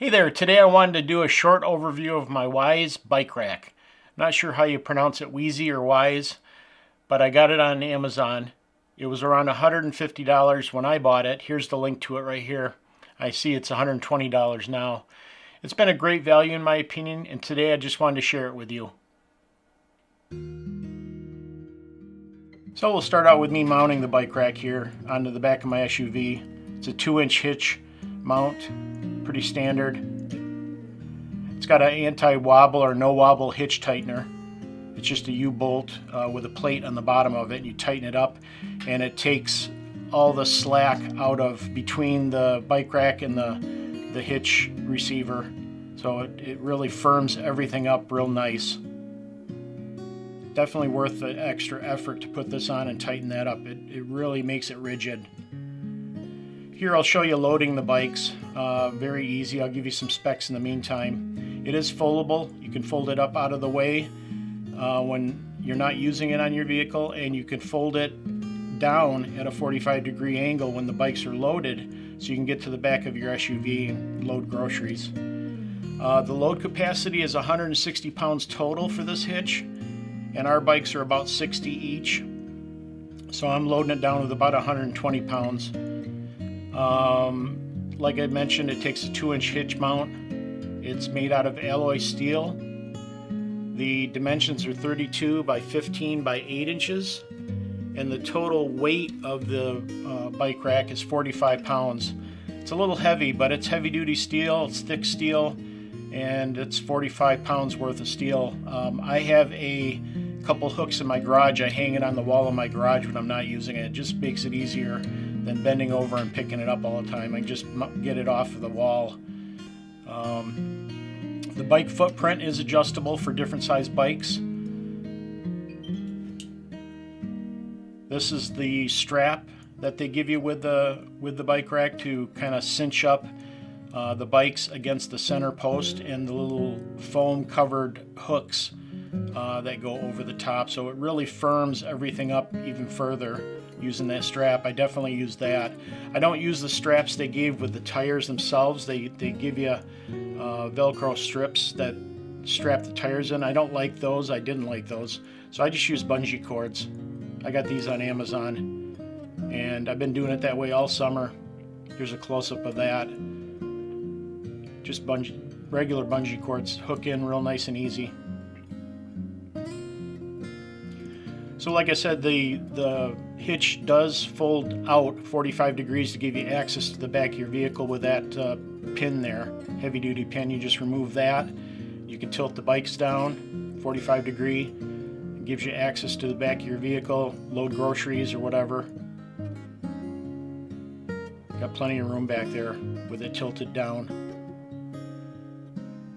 Hey there, today I wanted to do a short overview of my WEIZE bike rack. Not sure how you pronounce it, WEIZE or WEIZE, but I got it on Amazon. It was around $150 when I bought it. Here's the link to it right here. I see it's $120 now. It's been a great value in my opinion, and today I just wanted to share it with you. So we'll start out with me mounting the bike rack here onto the back of my SUV. It's a 2-inch hitch mount, pretty standard. It's got an anti-wobble or no wobble hitch tightener. It's just a U-bolt with a plate on the bottom of it, and you tighten it up and it takes all the slack out of between the bike rack and the hitch receiver, so it really firms everything up real nice. Definitely worth the extra effort to put this on and tighten that up. It really makes it rigid. Here I'll show you loading the bikes. Very easy. I'll give you some specs in the meantime. It is foldable. You can fold it up out of the way when you're not using it on your vehicle, and you can fold it down at a 45-degree angle when the bikes are loaded, so you can get to the back of your SUV and load groceries. The load capacity is 160 pounds total for this hitch, and our bikes are about 60 each, so I'm loading it down with about 120 pounds. Like I mentioned, it takes a 2-inch hitch mount. It's made out of alloy steel. The dimensions are 32 by 15 by 8 inches, and the total weight of the bike rack is 45 pounds. It's a little heavy, but it's heavy-duty steel, it's thick steel, and it's 45 pounds worth of steel. I have a couple hooks in my garage. I hang it on the wall of my garage when I'm not using it. It just makes it easier than bending over and picking it up all the time. I just get it off of the wall. The bike footprint is adjustable for different size bikes. This is the strap that they give you with the bike rack to kind of cinch up the bikes against the center post, and the little foam covered hooks that go over the top, so it really firms everything up even further using that strap. I definitely use that. I don't use the straps they gave with the tires themselves. They give you Velcro strips that strap the tires in. I don't like those. I didn't like those, so I just use bungee cords. I got these on Amazon, and I've been doing it that way all summer. Here's a close-up of that. Just regular bungee cords, hook in real nice and easy. So like I said, the hitch does fold out 45 degrees to give you access to the back of your vehicle with that pin there, heavy duty pin. You just remove that. You can tilt the bikes down 45 degree. It gives you access to the back of your vehicle, load groceries or whatever. Got plenty of room back there with it tilted down.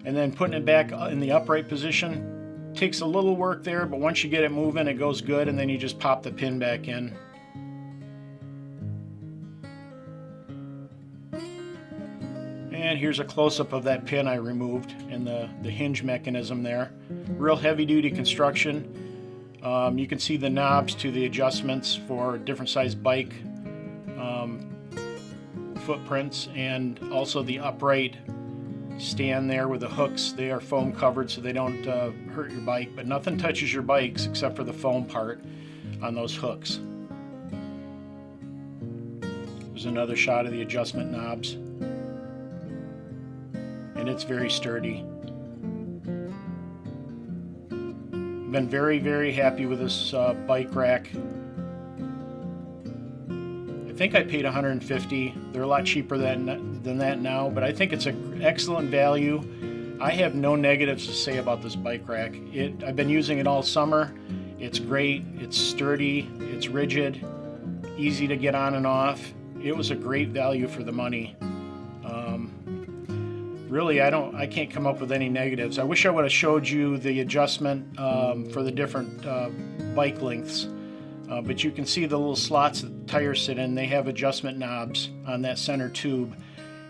And then putting it back in the upright position takes a little work there, but once you get it moving, it goes good, and then you just pop the pin back in. And here's a close-up of that pin I removed and the hinge mechanism there. Real heavy-duty construction. You can see the knobs to the adjustments for different size bike footprints, and also the upright stand there with the hooks. They are foam covered so they don't hurt your bike, but nothing touches your bikes except for the foam part on those hooks. There's another shot of the adjustment knobs, and it's very sturdy. I've been very, very happy with this bike rack. I think I paid $150. They're a lot cheaper than that now, but I think it's an excellent value. I have no negatives to say about this bike rack. I've been using it all summer. It's great. It's sturdy. It's rigid. Easy to get on and off. It was a great value for the money. Really, I can't come up with any negatives. I wish I would have showed you the adjustment for the different bike lengths. But you can see the little slots that the tires sit in. They have adjustment knobs on that center tube,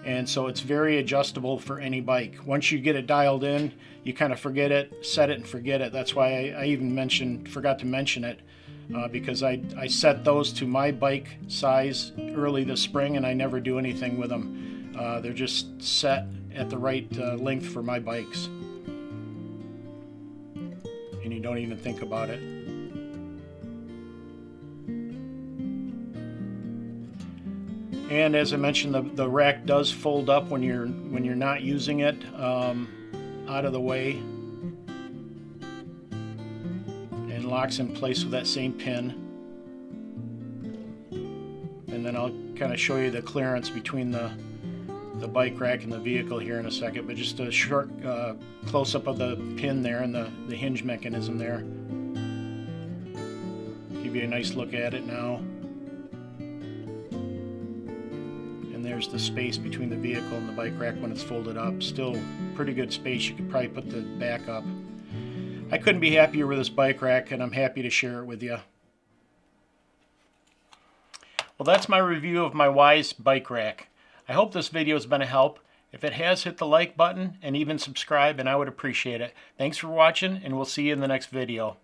and so it's very adjustable for any bike. Once you get it dialed in, you kind of forget it, set it and forget it. That's why I even forgot to mention it, because I set those to my bike size early this spring, and I never do anything with them. They're just set at the right length for my bikes. And you don't even think about it. And as I mentioned, the rack does fold up when you're not using it, out of the way, and locks in place with that same pin. And then I'll kind of show you the clearance between the bike rack and the vehicle here in a second, but just a short close-up of the pin there and the hinge mechanism there. Give you a nice look at it now. And there's the space between the vehicle and the bike rack when it's folded up. Still pretty good space. You could probably put the back up. I couldn't be happier with this bike rack, and I'm happy to share it with you. Well, that's my review of my WEIZE bike rack. I hope this video has been a help. If it has, hit the like button and even subscribe, and I would appreciate it. Thanks for watching, and we'll see you in the next video.